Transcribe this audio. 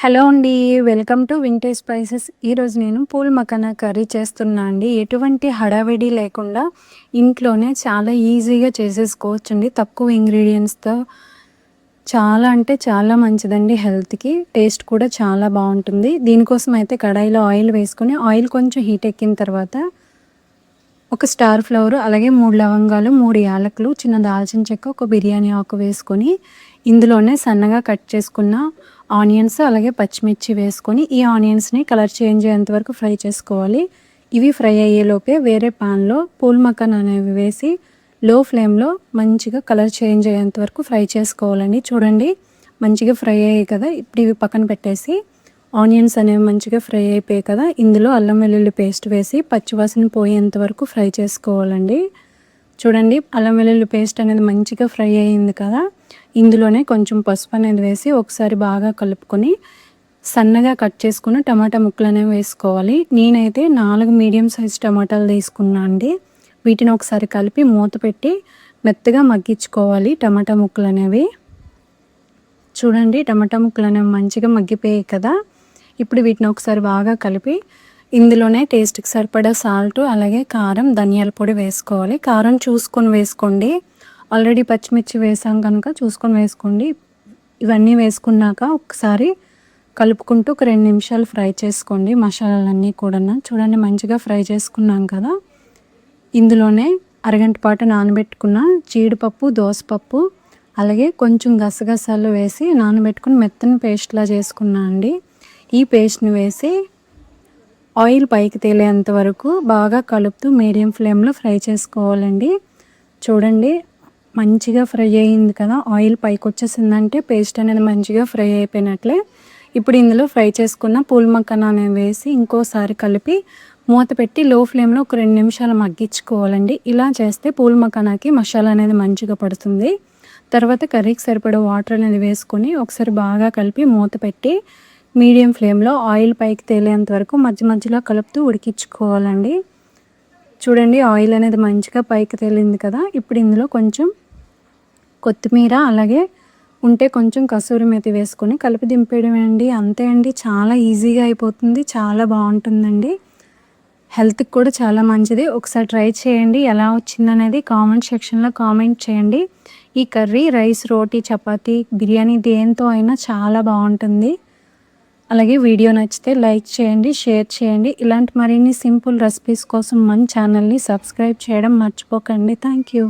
Hello అండి. Welcome to vintage spices. ఈరోజు నేను పూల్ మఖానా కర్రీ చేస్తున్నా అండి. ఎటువంటి హడావిడి లేకుండా ఇంట్లోనే చాలా ఈజీగా చేసేసుకోవచ్చండి. తక్కువ ఇంగ్రీడియంట్స్‌తో చాలా అంటే చాలా మంచిదండి హెల్త్‌కి. టేస్ట్ కూడా చాలా బావుంటుంది. దీనికోసం అయితే కడాయిలో ఆయిల్ వేసుకొని ఆయిల్ కొంచెం హీట్ ఎక్కిన తర్వాత ఒక స్టార్ ఫ్లవర్, అలాగే 3 లవంగాలు, 3 యాలకులు, చిన్న దాల్చిన చెక్క, ఒక బిర్యానీ ఆకు వేసుకొని ఇందులోనే సన్నగా కట్ చేసుకున్న ఆనియన్స్, అలాగే పచ్చిమిర్చి వేసుకొని ఈ ఆనియన్స్‌ని కలర్ చేంజ్ అయ్యేంత వరకు ఫ్రై చేసుకోవాలి. ఇవి ఫ్రై అయ్యేలోపే వేరే పాన్‌లో పూల్ మఖానా అనేవి వేసి లో ఫ్లేమ్‌లో మంచిగా కలర్ చేంజ్ అయ్యేంత వరకు ఫ్రై చేసుకోవాలండి. చూడండి మంచిగా ఫ్రై అయ్యాయి కదా! ఇప్పుడు ఇవి పక్కన పెట్టేసి ఆనియన్స్ అనేవి మంచిగా ఫ్రై అయిపోయాయి కదా! ఇందులో అల్లం వెల్లుల్లి పేస్ట్ వేసి పచ్చివాసన పోయేంత వరకు ఫ్రై చేసుకోవాలండి. చూడండి అల్లం వెల్లుల్లి పేస్ట్ అనేది మంచిగా ఫ్రై అయింది కదా! ఇందులోనే కొంచెం పసుపు అనేది వేసి ఒకసారి బాగా కలుపుకొని సన్నగా కట్ చేసుకున్న టమాటా ముక్కలు అనేవి వేసుకోవాలి. నేనైతే 4 మీడియం సైజ్ టమాటాలు తీసుకున్నా అండి. వీటిని ఒకసారి కలిపి మూత పెట్టి మెత్తగా మగ్గించుకోవాలి టమాటా ముక్కలు అనేవి. చూడండి టమాటా ముక్కలు అనేవి మంచిగా మగ్గిపోయాయి కదా! ఇప్పుడు వీటిని ఒకసారి బాగా కలిపి ఇందులోనే టేస్ట్‌కి సరిపడా సాల్ట్, అలాగే కారం, ధనియాల పొడి వేసుకోవాలి. కారం చూసుకొని వేసుకోండి. ఆల్రెడీ పచ్చిమిర్చి వేసాం కనుక చూసుకొని వేసుకోండి. ఇవన్నీ వేసుకున్నాక ఒకసారి కలుపుకుంటూ ఒక 2 నిమిషాలు ఫ్రై చేసుకోండి మసాలాలన్నీ కూడాను. చూడండి మంచిగా ఫ్రై చేసుకున్నాం కదా! ఇందులోనే అరగంట పాటు నానబెట్టుకున్న జీడిపప్పు, దోసపప్పు, అలాగే కొంచెం గసగసాలు వేసి నానబెట్టుకుని మెత్తని పేస్ట్‌లా చేసుకున్నా అండి. ఈ పేస్ట్‌ని వేసి ఆయిల్ పైకి తేలేంత వరకు బాగా కలుపుతూ మీడియం ఫ్లేమ్‌లో ఫ్రై చేసుకోవాలండి. చూడండి మంచిగా ఫ్రై అయింది కదా! ఆయిల్ పైకొచ్చేసిందంటే పేస్ట్ అనేది మంచిగా ఫ్రై అయిపోయినట్లే. ఇప్పుడు ఇందులో ఫ్రై చేసుకున్న పూల్ మఖానా అనేవి వేసి ఇంకోసారి కలిపి మూత పెట్టి లో ఫ్లేమ్‌లో ఒక 2 నిమిషాలు మగ్గించుకోవాలండి. ఇలా చేస్తే పూల్ మఖానాకి మసాలా అనేది మంచిగా పడుతుంది. తర్వాత కర్రీకి సరిపడా వాటర్ అనేది వేసుకొని ఒకసారి బాగా కలిపి మూత పెట్టి మీడియం ఫ్లేమ్‌లో ఆయిల్ పైకి తేలేంత వరకు మధ్య మధ్యలో కలుపుతూ ఉడికించుకోవాలండి. చూడండి ఆయిల్ అనేది మంచిగా పైకి తేలింది కదా! ఇప్పుడు ఇందులో కొంచెం కొత్తిమీర, అలాగే ఉంటే కొంచెం కసూరి మేతి వేసుకొని కలిపి దింపేయడమే అండి. అంతే అండి. చాలా ఈజీగా అయిపోతుంది. చాలా బావుంటుందండి. హెల్త్‌కి కూడా చాలా మంచిది. ఒకసారి ట్రై చేయండి. ఎలా వచ్చిందనేది కామెంట్ సెక్షన్‌లో కామెంట్ చేయండి. ఈ కర్రీ రైస్, రోటీ, చపాతీ, బిర్యానీ దేనితో అయినా చాలా బావుంటుంది. అలాగే వీడియో నచ్చితే లైక్ చేయండి, షేర్ చేయండి. ఇలాంటి మరిన్ని సింపుల్ రెసిపీస్ కోసం మన ఛానల్‌ని సబ్స్క్రైబ్ చేయడం మర్చిపోకండి. Thank you.